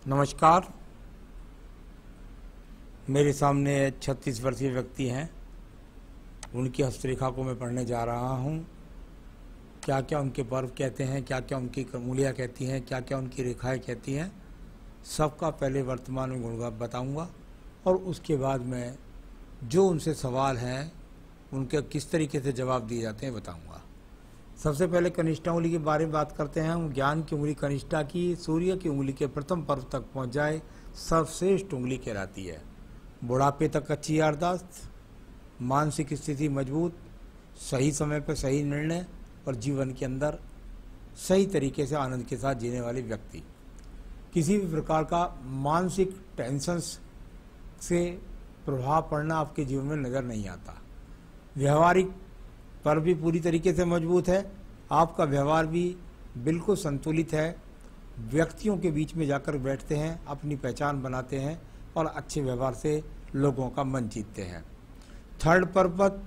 नमस्कार। मेरे सामने 36 वर्षीय व्यक्ति हैं। उनकी हस्तरेखा को मैं पढ़ने जा रहा हूँ। क्या क्या उनके पर्व कहते हैं, क्या क्या उनकी क्रमूलियाँ कहती हैं, क्या क्या उनकी रेखाएं कहती हैं, सबका पहले वर्तमान में गुण बताऊँगा और उसके बाद मैं जो उनसे सवाल हैं उनके किस तरीके से जवाब दिए जाते हैं बताऊँगा। सबसे पहले कनिष्ठा उंगली के बारे में बात करते हैं हम। ज्ञान की उंगली कनिष्ठा की सूर्य की उंगली के प्रथम पर्व तक पहुंच जाए सर्वश्रेष्ठ उंगली कहलाती है। बुढ़ापे तक अच्छी याददाश्त, मानसिक स्थिति मजबूत, सही समय पर सही निर्णय और जीवन के अंदर सही तरीके से आनंद के साथ जीने वाले व्यक्ति। किसी भी प्रकार का मानसिक टेंशन से प्रभाव पड़ना आपके जीवन में नज़र नहीं आता। व्यवहारिक पर भी पूरी तरीके से मजबूत है। आपका व्यवहार भी बिल्कुल संतुलित है। व्यक्तियों के बीच में जाकर बैठते हैं, अपनी पहचान बनाते हैं और अच्छे व्यवहार से लोगों का मन जीतते हैं। थर्ड पर्पत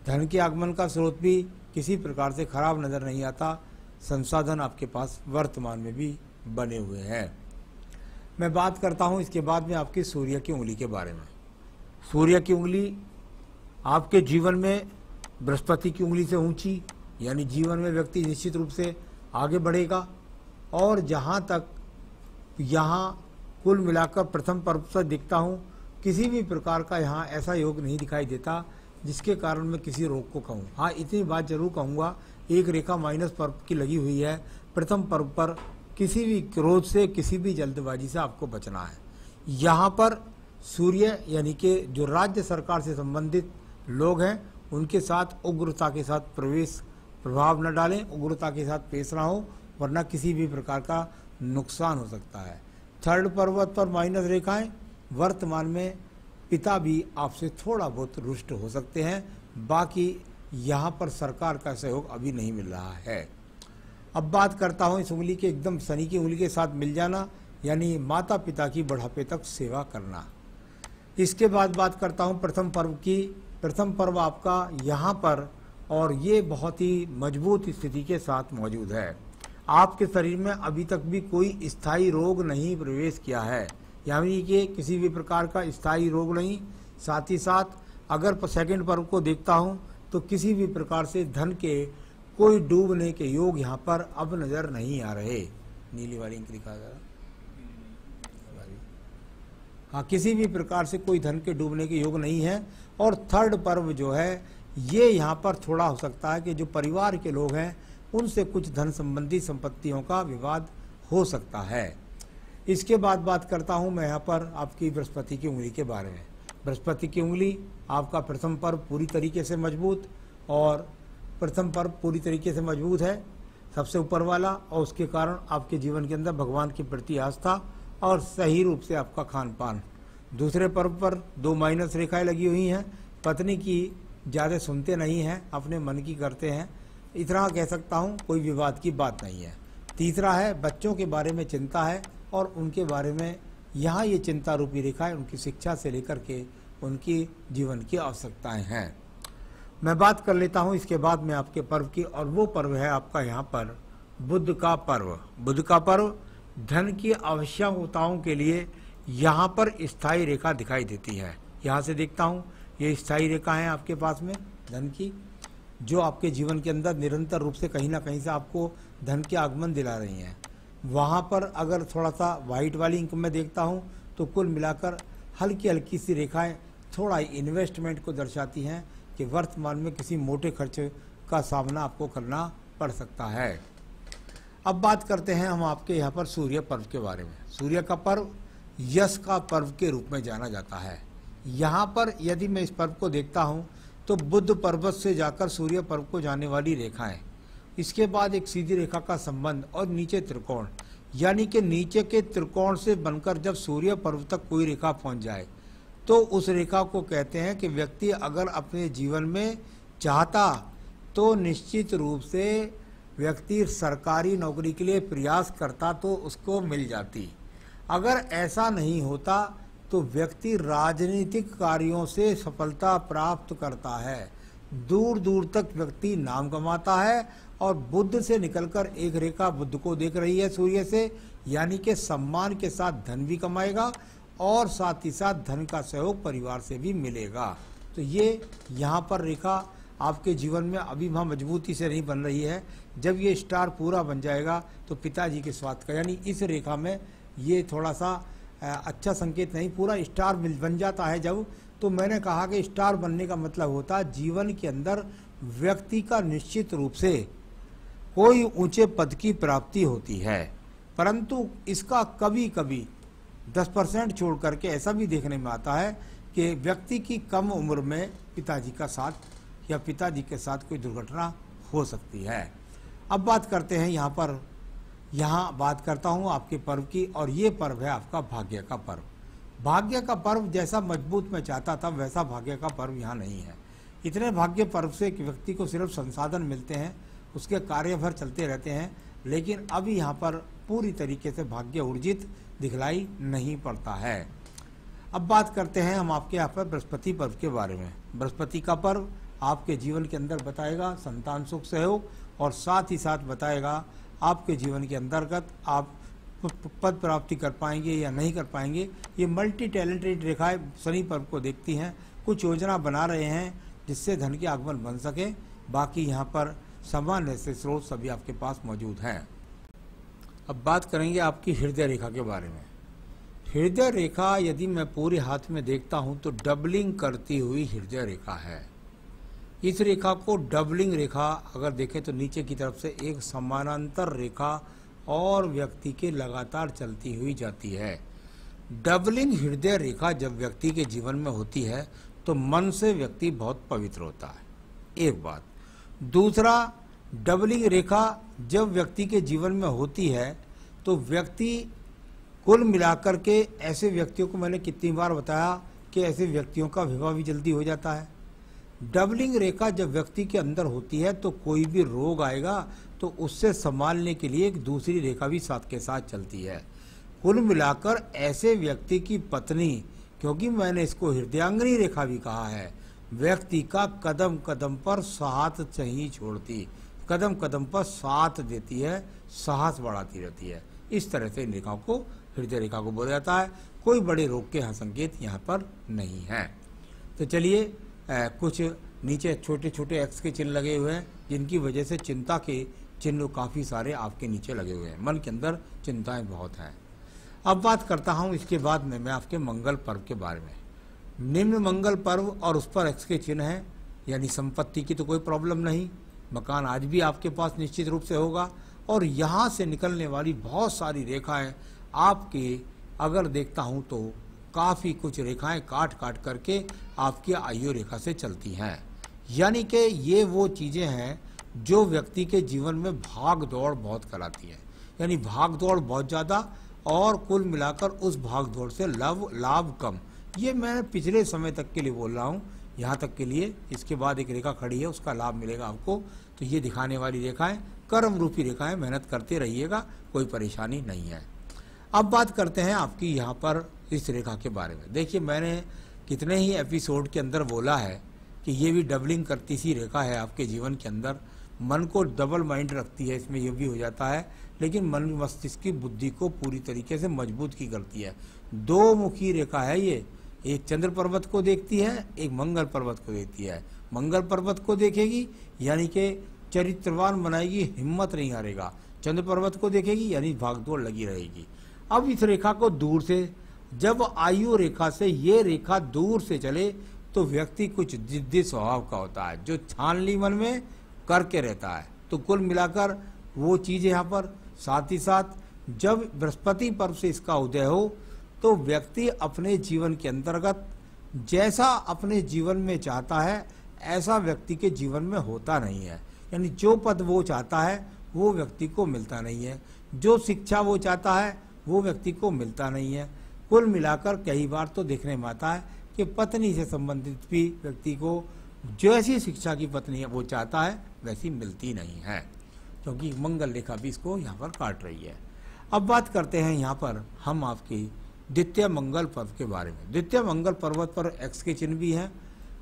धन के आगमन का स्रोत भी किसी प्रकार से खराब नज़र नहीं आता। संसाधन आपके पास वर्तमान में भी बने हुए हैं। मैं बात करता हूँ इसके बाद में आपकी सूर्य की उंगली के बारे में। सूर्य की उंगली आपके जीवन में बृहस्पति की उंगली से ऊंची, यानी जीवन में व्यक्ति निश्चित रूप से आगे बढ़ेगा। और जहाँ तक यहाँ कुल मिलाकर प्रथम पर्व से दिखता हूँ, किसी भी प्रकार का यहाँ ऐसा योग नहीं दिखाई देता जिसके कारण मैं किसी रोग को कहूँ। हाँ, इतनी बात जरूर कहूँगा, एक रेखा माइनस पर्व की लगी हुई है प्रथम पर्व पर। किसी भी क्रोध से, किसी भी जल्दबाजी से आपको बचना है। यहाँ पर सूर्य यानी कि जो राज्य सरकार से संबंधित लोग हैं उनके साथ उग्रता के साथ प्रभाव न डालें, उग्रता के साथ पेश ना हो, वरना किसी भी प्रकार का नुकसान हो सकता है। थर्ड पर्वत पर माइनस रेखाएं, वर्तमान में पिता भी आपसे थोड़ा बहुत रुष्ट हो सकते हैं। बाकी यहाँ पर सरकार का सहयोग अभी नहीं मिल रहा है। अब बात करता हूँ इस उंगली के एकदम शनि की उंगली के साथ मिल जाना, यानी माता पिता की बुढ़ापे तक सेवा करना। इसके बाद बात करता हूँ प्रथम पर्व की। प्रथम पर्व आपका यहाँ पर, और ये बहुत ही मजबूत स्थिति के साथ मौजूद है। आपके शरीर में अभी तक भी कोई स्थायी रोग नहीं प्रवेश किया है, यानी कि किसी भी प्रकार का स्थायी रोग नहीं। साथ ही साथ अगर सेकंड पर्व को देखता हूँ तो किसी भी प्रकार से धन के कोई डूबने के योग यहाँ पर अब नज़र नहीं आ रहे। नीली वाली इंक दिखा जरा। हाँ, किसी भी प्रकार से कोई धन के डूबने के योग नहीं है। और थर्ड पर्व जो है ये यहाँ पर थोड़ा हो सकता है कि जो परिवार के लोग हैं उनसे कुछ धन संबंधी संपत्तियों का विवाद हो सकता है। इसके बाद बात करता हूँ मैं यहाँ पर आपकी बृहस्पति की उंगली के बारे में। बृहस्पति की उंगली आपका प्रथम पर्व पूरी तरीके से मजबूत, और प्रथम पर्व पूरी तरीके से मजबूत है सबसे ऊपर वाला, और उसके कारण आपके जीवन के अंदर भगवान के प्रति आस्था और सही रूप से आपका खान पान। दूसरे पर्व पर 2 माइनस रेखाएं लगी हुई हैं। पत्नी की ज़्यादा सुनते नहीं हैं, अपने मन की करते हैं, इतना कह सकता हूँ, कोई विवाद की बात नहीं है। तीसरा है बच्चों के बारे में चिंता है, और उनके बारे में यहाँ ये चिंता रूपी रेखा है, उनकी शिक्षा से लेकर के उनकी जीवन की आवश्यकताएँ हैं। मैं बात कर लेता हूँ इसके बाद में आपके पर्व की, और वो पर्व है आपका यहाँ पर बुध का पर्व। बुध का पर्व धन की आवश्यकताओं के लिए यहाँ पर स्थायी रेखा दिखाई देती है। यहाँ से देखता हूँ ये स्थायी रेखा है आपके पास में धन की, जो आपके जीवन के अंदर निरंतर रूप से कहीं ना कहीं से आपको धन के आगमन दिला रही हैं। वहाँ पर अगर थोड़ा सा वाइट वाली इंक में देखता हूँ तो कुल मिलाकर हल्की हल्की सी रेखाएं थोड़ा इन्वेस्टमेंट को दर्शाती हैं कि वर्तमान में किसी मोटे खर्च का सामना आपको करना पड़ सकता है। अब बात करते हैं हम आपके यहाँ पर सूर्य पर्व के बारे में। सूर्य का पर्व यश का पर्व के रूप में जाना जाता है। यहाँ पर यदि मैं इस पर्व को देखता हूँ तो बुध पर्वत से जाकर सूर्य पर्व को जाने वाली रेखाएं, इसके बाद एक सीधी रेखा का संबंध और नीचे त्रिकोण, यानी कि नीचे के त्रिकोण से बनकर जब सूर्य पर्व तक कोई रेखा पहुँच जाए तो उस रेखा को कहते हैं कि व्यक्ति अगर अपने जीवन में चाहता तो निश्चित रूप से व्यक्ति सरकारी नौकरी के लिए प्रयास करता तो उसको मिल जाती। अगर ऐसा नहीं होता तो व्यक्ति राजनीतिक कार्यों से सफलता प्राप्त करता है। दूर दूर तक व्यक्ति नाम कमाता है और बुध से निकलकर एक रेखा बुध को देख रही है सूर्य से, यानी कि सम्मान के साथ धन भी कमाएगा और साथ ही साथ धन का सहयोग परिवार से भी मिलेगा। तो ये यहाँ पर रेखा आपके जीवन में अभी वहाँ मजबूती से नहीं बन रही है। जब ये स्टार पूरा बन जाएगा तो पिताजी के स्वास्थ्य का, यानी इस रेखा में ये थोड़ा सा अच्छा संकेत नहीं, पूरा स्टार बन जाता है जब, तो मैंने कहा कि स्टार बनने का मतलब होता है जीवन के अंदर व्यक्ति का निश्चित रूप से कोई ऊंचे पद की प्राप्ति होती है, परंतु इसका कभी कभी 10% छोड़ करके ऐसा भी देखने में आता है कि व्यक्ति की कम उम्र में पिताजी का साथ या पिताजी के साथ कोई दुर्घटना हो सकती है। अब बात करते हैं यहाँ बात करता हूँ आपके पर्व की, और ये पर्व है आपका भाग्य का पर्व। भाग्य का पर्व जैसा मजबूत मैं चाहता था वैसा भाग्य का पर्व यहाँ नहीं है। इतने भाग्य पर्व से एक व्यक्ति को सिर्फ संसाधन मिलते हैं, उसके कार्यभर चलते रहते हैं, लेकिन अभी यहाँ पर पूरी तरीके से भाग्य ऊर्जित दिखलाई नहीं पड़ता है। अब बात करते हैं हम आपके यहाँ पर बृहस्पति पर्व के बारे में। बृहस्पति का पर्व आपके जीवन के अंदर बताएगा संतान सुख सहयोग, और साथ ही साथ बताएगा आपके जीवन के अंतर्गत आप पद प्राप्ति कर पाएंगे या नहीं कर पाएंगे। ये मल्टी टैलेंटेड रेखाएं शनि पर्व को देखती हैं, कुछ योजना बना रहे हैं जिससे धन के आगमन बन सके। बाकी यहाँ पर सामान्य से स्रोत सभी आपके पास मौजूद हैं। अब बात करेंगे आपकी हृदय रेखा के बारे में। हृदय रेखा यदि मैं पूरे हाथ में देखता हूँ तो डबलिंग करती हुई हृदय रेखा है। इस रेखा को डबलिंग रेखा अगर देखें तो नीचे की तरफ से एक समानांतर रेखा और व्यक्ति के लगातार चलती हुई जाती है। डबलिंग हृदय रेखा जब व्यक्ति के जीवन में होती है तो मन से व्यक्ति बहुत पवित्र होता है, एक बात। दूसरा, डबलिंग रेखा जब व्यक्ति के जीवन में होती है तो व्यक्ति कुल मिलाकर के, ऐसे व्यक्तियों को मैंने कितनी बार बताया कि ऐसे व्यक्तियों का विवाह भी जल्दी हो जाता है। डबलिंग रेखा जब व्यक्ति के अंदर होती है तो कोई भी रोग आएगा तो उससे संभालने के लिए एक दूसरी रेखा भी साथ के साथ चलती है। कुल मिलाकर ऐसे व्यक्ति की पत्नी, क्योंकि मैंने इसको हृदयांगनी रेखा भी कहा है, व्यक्ति का कदम कदम पर साथ नहीं छोड़ती, कदम कदम पर साथ देती है, साहस बढ़ाती रहती है। इस तरह से इन रेखाओं को हृदय रेखा को बोला जाता है। कोई बड़े रोग के संकेत यहाँ पर नहीं है। तो चलिए कुछ नीचे छोटे छोटे एक्स के चिन्ह लगे हुए हैं, जिनकी वजह से चिंता के चिन्ह काफ़ी सारे आपके नीचे लगे हुए हैं। मन के अंदर चिंताएं बहुत हैं। अब बात करता हूं इसके बाद में मैं आपके मंगल पर्व के बारे में। निम्न मंगल पर्व और उस पर एक्स के चिन्ह हैं, यानी संपत्ति की तो कोई प्रॉब्लम नहीं, मकान आज भी आपके पास निश्चित रूप से होगा। और यहाँ से निकलने वाली बहुत सारी रेखाएं आपके अगर देखता हूँ तो काफ़ी कुछ रेखाएं काट काट करके आपकी आयु रेखा से चलती हैं। यानी कि ये वो चीज़ें हैं जो व्यक्ति के जीवन में भाग दौड़ बहुत कराती है, यानी भाग दौड़ बहुत ज़्यादा और कुल मिलाकर उस भाग दौड़ से लाभ कम। ये मैं पिछले समय तक के लिए बोल रहा हूँ, यहाँ तक के लिए। इसके बाद एक रेखा खड़ी है, उसका लाभ मिलेगा आपको। तो ये दिखाने वाली रेखाएं कर्म रूपी रेखाएं, मेहनत करते रहिएगा, कोई परेशानी नहीं है। अब बात करते हैं आपकी यहाँ पर इस रेखा के बारे में। देखिए, मैंने कितने ही एपिसोड के अंदर बोला है कि ये भी डबलिंग करती सी रेखा है आपके जीवन के अंदर। मन को डबल माइंड रखती है, इसमें ये भी हो जाता है, लेकिन मन मस्तिष्क की बुद्धि को पूरी तरीके से मजबूत की करती है। दो मुखी रेखा है ये, एक चंद्र पर्वत को देखती है, एक मंगल पर्वत को देखती है। मंगल पर्वत को देखेगी यानी कि चरित्रवान बनाएगी, हिम्मत नहीं हारेगा। चंद्र पर्वत को देखेगी यानी भागदौड़ लगी रहेगी। अब इस रेखा को दूर से, जब आयु रेखा से ये रेखा दूर से चले तो व्यक्ति कुछ जिद्दी स्वभाव का होता है, जो छान ली मन में करके रहता है। तो कुल मिलाकर वो चीज़ यहाँ पर। साथ ही साथ जब बृहस्पति पर्व से इसका उदय हो तो व्यक्ति अपने जीवन के अंतर्गत जैसा अपने जीवन में चाहता है ऐसा व्यक्ति के जीवन में होता नहीं है। यानी जो पद वो चाहता है वो व्यक्ति को मिलता नहीं है, जो शिक्षा वो चाहता है वो व्यक्ति को मिलता नहीं है। कुल मिलाकर कई बार तो देखने में आता है कि पत्नी से संबंधित भी व्यक्ति को जैसी शिक्षा की पत्नी है वो चाहता है वैसी मिलती नहीं है, क्योंकि मंगल रेखा भी इसको यहाँ पर काट रही है। अब बात करते हैं यहाँ पर हम आपकी द्वितीय मंगल पर्व के बारे में। द्वितीय मंगल पर्वत पर एक्स के चिन्ह भी हैं।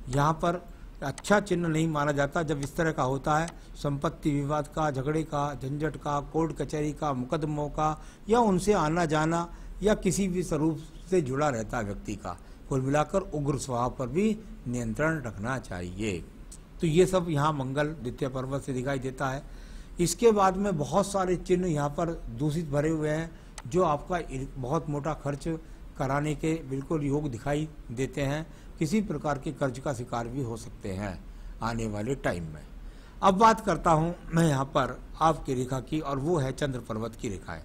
यहाँ पर अच्छा चिन्ह नहीं माना जाता जब इस तरह का होता है। संपत्ति विवाद का, झगड़े का, झंझट का, कोर्ट कचहरी का, मुकदमों का, या उनसे आना जाना या किसी भी स्वरूप से जुड़ा रहता है व्यक्ति का। कुल मिलाकर उग्र स्वभाव पर भी नियंत्रण रखना चाहिए। तो ये सब यहाँ मंगल द्वितीय पर्वत से दिखाई देता है। इसके बाद में बहुत सारे चिन्ह यहाँ पर दूषित भरे हुए हैं जो आपका बहुत मोटा खर्च कराने के बिल्कुल योग दिखाई देते हैं। किसी प्रकार के कर्ज का शिकार भी हो सकते हैं आने वाले टाइम में। अब बात करता हूँ मैं यहाँ पर आपकी रेखा की, और वो है चंद्र पर्वत की रेखाएं।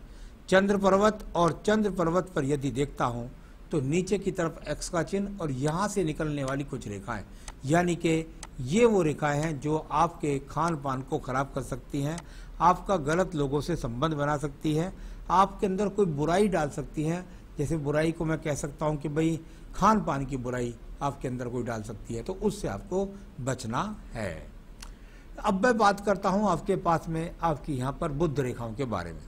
चंद्र पर्वत और चंद्र पर्वत पर यदि देखता हूँ तो नीचे की तरफ एक्स का चिन्ह और यहाँ से निकलने वाली कुछ रेखाएं, यानी कि ये वो रेखाएं हैं जो आपके खान पान को खराब कर सकती हैं, आपका गलत लोगों से संबंध बना सकती है, आपके अंदर कोई बुराई डाल सकती हैं। जैसे बुराई को मैं कह सकता हूँ कि भाई खान पान की बुराई आपके अंदर कोई डाल सकती है, तो उससे आपको बचना है। अब मैं बात करता हूँ आपके पास में आपकी यहाँ पर बुध रेखाओं के बारे में।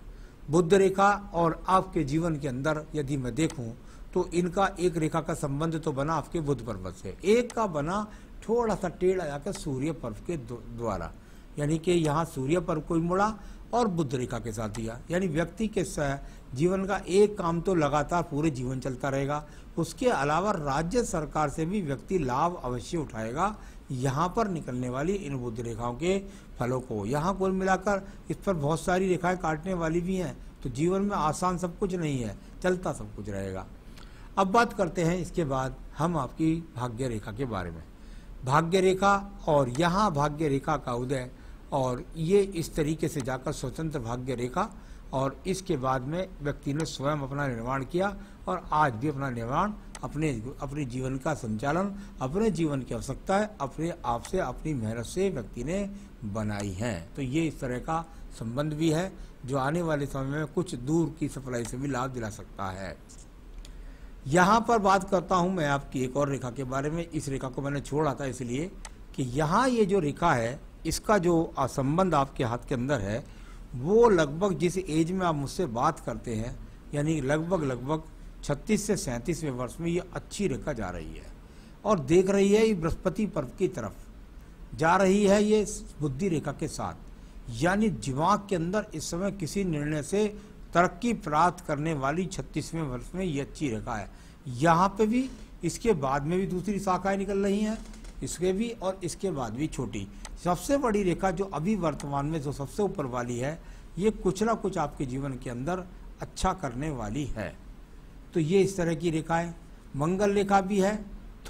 बुध रेखा और आपके जीवन के अंदर यदि मैं देखूं तो इनका एक रेखा का संबंध तो बना आपके बुध पर्वत से, एक का बना थोड़ा सा टेढ़ा जाकर सूर्य पर्व के द्वारा, यानी कि यहाँ सूर्य पर्व को मुड़ा और बुध रेखा के साथ दिया। यानी व्यक्ति के जीवन का एक काम तो लगातार पूरे जीवन चलता रहेगा, उसके अलावा राज्य सरकार से भी व्यक्ति लाभ अवश्य उठाएगा यहाँ पर निकलने वाली इन बुध रेखाओं के फलों को। यहाँ कुल मिलाकर इस पर बहुत सारी रेखाएं काटने वाली भी हैं, तो जीवन में आसान सब कुछ नहीं है, चलता सब कुछ रहेगा। अब बात करते हैं इसके बाद हम आपकी भाग्य रेखा के बारे में। भाग्य रेखा और यहाँ भाग्य रेखा का उदय, और ये इस तरीके से जाकर स्वतंत्र भाग्य रेखा, और इसके बाद में व्यक्ति ने स्वयं अपना निर्माण किया और आज भी अपना निर्माण अपने जीवन का संचालन अपने जीवन की आवश्यकताएं अपने आप से अपनी मेहनत से व्यक्ति ने बनाई हैं। तो ये इस तरह का संबंध भी है जो आने वाले समय में कुछ दूर की सप्लाई से भी लाभ दिला सकता है। यहाँ पर बात करता हूँ मैं आपकी एक और रेखा के बारे में। इस रेखा को मैंने छोड़ा था इसलिए कि यहाँ ये जो रेखा है इसका जो संबंध आपके हाथ के अंदर है वो लगभग जिस एज में आप मुझसे बात करते हैं, यानी लगभग 36 से 37वें वर्ष में ये अच्छी रेखा जा रही है और देख रही है ये बृहस्पति पर्व की तरफ जा रही है, ये बुद्धि रेखा के साथ। यानी दिमाग के अंदर इस समय किसी निर्णय से तरक्की प्राप्त करने वाली 36वें वर्ष में ये अच्छी रेखा है। यहाँ पे भी इसके बाद में भी दूसरी शाखाएं निकल रही हैं, इसके भी और इसके बाद भी छोटी। सबसे बड़ी रेखा जो अभी वर्तमान में जो सबसे ऊपर वाली है ये कुछ ना कुछ आपके जीवन के अंदर अच्छा करने वाली है। तो ये इस तरह की रेखाएं। मंगल रेखा भी है,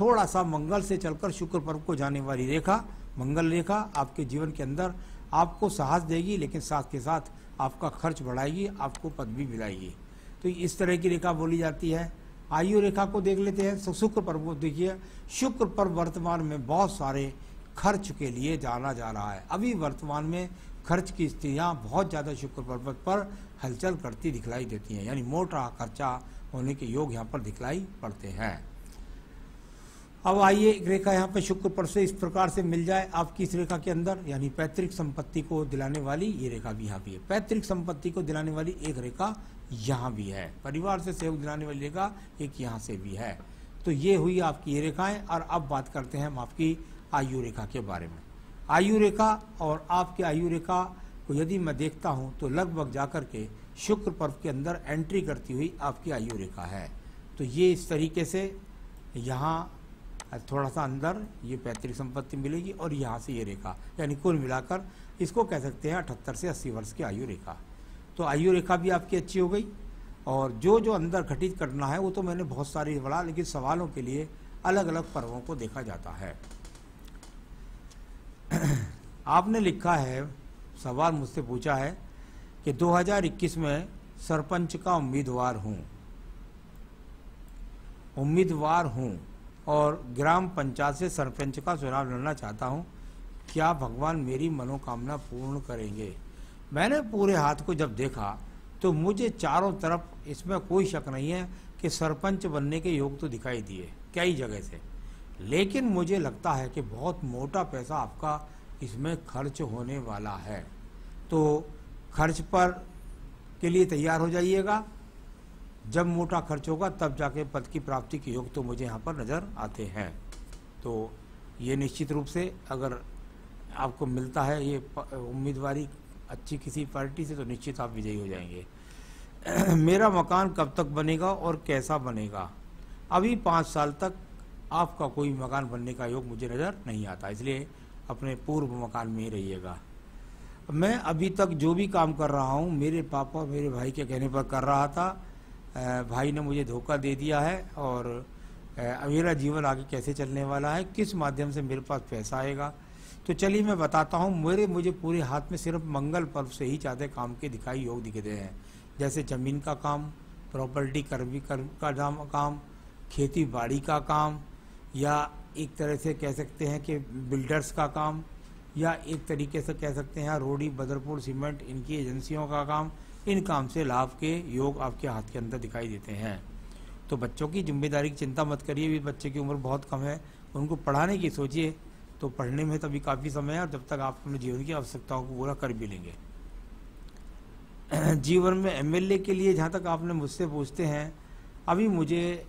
थोड़ा सा मंगल से चलकर शुक्र पर्व को जाने वाली रेखा। मंगल रेखा आपके जीवन के अंदर आपको साहस देगी, लेकिन साथ के साथ आपका खर्च बढ़ाएगी, आपको पदवी मिलाएगी। तो इस तरह की रेखा बोली जाती है। आयु रेखा को देख लेते हैं। शुक्र पर्व को देखिए, शुक्र पर्व वर्तमान में बहुत सारे खर्च के लिए जाना जा रहा है। अभी वर्तमान में खर्च की स्थितियाँ बहुत ज़्यादा शुक्र पर्वत पर हलचल करती दिखलाई देती हैं, यानी मोटा खर्चा होने के योग यहाँ पर दिखलाई पड़ते हैं। अब आइए एक रेखा यहाँ पे शुक्र पर से इस प्रकार से मिल जाए आपकी इस रेखा के अंदर, यानी पैतृक संपत्ति को दिलाने वाली ये रेखा भी यहाँ भी है। पैतृक संपत्ति को दिलाने वाली एक रेखा यहाँ भी है, परिवार से सहयोग दिलाने वाली रेखा एक यहाँ से भी है। तो ये हुई आपकी ये रेखाएं। और अब बात करते हैं हम आपकी आयु रेखा के बारे में। आयु रेखा और आपके आयु रेखा को यदि मैं देखता हूँ तो लगभग जाकर के शुक्र पर्व के अंदर एंट्री करती हुई आपकी आयु रेखा है। तो ये इस तरीके से यहाँ थोड़ा सा अंदर ये पैतृक संपत्ति मिलेगी और यहाँ से ये रेखा, यानी कुल मिलाकर इसको कह सकते हैं 78 से 80 वर्ष की आयु रेखा। तो आयु रेखा भी आपकी अच्छी हो गई। और जो जो अंदर घटित करना है वो तो मैंने बहुत सारी बढ़ा, लेकिन सवालों के लिए अलग अलग पर्वों को देखा जाता है। आपने लिखा है, सवाल मुझसे पूछा है कि 2021 में सरपंच का उम्मीदवार हूँ और ग्राम पंचायत से सरपंच का चुनाव लड़ना चाहता हूँ, क्या भगवान मेरी मनोकामना पूर्ण करेंगे? मैंने पूरे हाथ को जब देखा तो मुझे चारों तरफ इसमें कोई शक नहीं है कि सरपंच बनने के योग तो दिखाई दिए कई जगह से, लेकिन मुझे लगता है कि बहुत मोटा पैसा आपका इसमें खर्च होने वाला है। तो खर्च पर के लिए तैयार हो जाइएगा। जब मोटा खर्च होगा तब जाके पद की प्राप्ति के योग तो मुझे यहाँ पर नज़र आते हैं। तो ये निश्चित रूप से अगर आपको मिलता है ये उम्मीदवारी अच्छी किसी पार्टी से, तो निश्चित आप विजयी हो जाएंगे। मेरा मकान कब तक बनेगा और कैसा बनेगा? अभी 5 साल तक आपका कोई मकान बनने का योग मुझे नज़र नहीं आता, इसलिए अपने पूर्व मकान में ही रहिएगा। मैं अभी तक जो भी काम कर रहा हूँ मेरे पापा मेरे भाई के कहने पर कर रहा था। भाई ने मुझे धोखा दे दिया है और मेरा जीवन आगे कैसे चलने वाला है, किस माध्यम से मेरे पास पैसा आएगा, तो चलिए मैं बताता हूँ। मुझे पूरे हाथ में सिर्फ मंगल पर्व से ही ज़्यादा काम के दिखाई योग दिखते हैं, जैसे ज़मीन का काम, प्रॉपर्टी का काम, खेती बाड़ी का काम, या एक तरह से कह सकते हैं कि बिल्डर्स का काम, या एक तरीके से कह सकते हैं रोडी बदरपुर सीमेंट इनकी एजेंसियों का काम। इन काम से लाभ के योग आपके हाथ के अंदर दिखाई देते हैं। तो बच्चों की जिम्मेदारी की चिंता मत करिए, भी बच्चे की उम्र बहुत कम है, उनको पढ़ाने की सोचिए, तो पढ़ने में तभी काफ़ी समय है और जब तक आप अपने जीवन की आवश्यकताओं को पूरा कर भी लेंगे। जीवन में एमएलए के लिए जहाँ तक आपने मुझसे पूछते हैं, अभी मुझे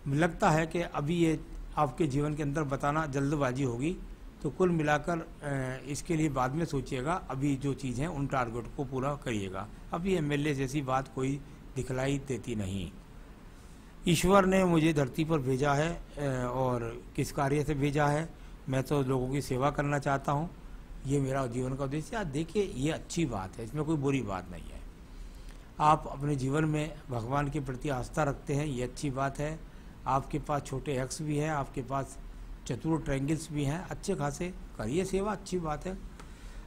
लगता है कि अभी ये आपके जीवन के अंदर बताना जल्दबाजी होगी, तो कुल मिलाकर इसके लिए बाद में सोचिएगा। अभी जो चीज़ हैं उन टारगेट को पूरा करिएगा। अभी एमएलए जैसी बात कोई दिखलाई देती नहीं। ईश्वर ने मुझे धरती पर भेजा है और किस कार्य से भेजा है, मैं तो लोगों की सेवा करना चाहता हूँ। ये मेरा जीवन का उद्देश्य है। देखिए ये अच्छी बात है, इसमें कोई बुरी बात नहीं है। आप अपने जीवन में भगवान के प्रति आस्था रखते हैं, ये अच्छी बात है। आपके पास छोटे एक्स भी हैं, आपके पास चतुर ट्रायंगल्स भी हैं, अच्छे खासे करिए सेवा, अच्छी बात है।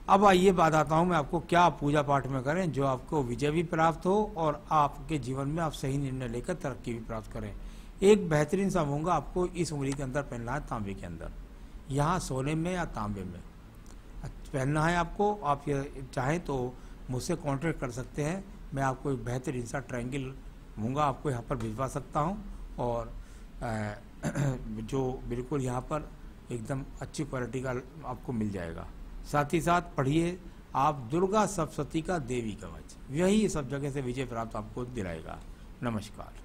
अब आइए बात आता हूँ मैं आपको, क्या आप पूजा पाठ में करें जो आपको विजय भी प्राप्त हो और आपके जीवन में आप सही निर्णय लेकर तरक्की भी प्राप्त करें। एक बेहतरीन सा मूंगा आपको इस उंगली के अंदर पहनना है, तांबे के अंदर, यहाँ सोने में या तांबे में पहनना है आपको। आप ये चाहें तो मुझसे कॉन्टेक्ट कर सकते हैं, मैं आपको एक बेहतरीन सा ट्रायंगल मूंगा आपको यहाँ पर भिजवा सकता हूँ, और जो बिल्कुल यहाँ पर एकदम अच्छी क्वालिटी का आपको मिल जाएगा। साथ ही साथ पढ़िए आप दुर्गा सप्तशती का देवी कवच, यही सब जगह से विजय प्राप्त आपको दिलाएगा। नमस्कार।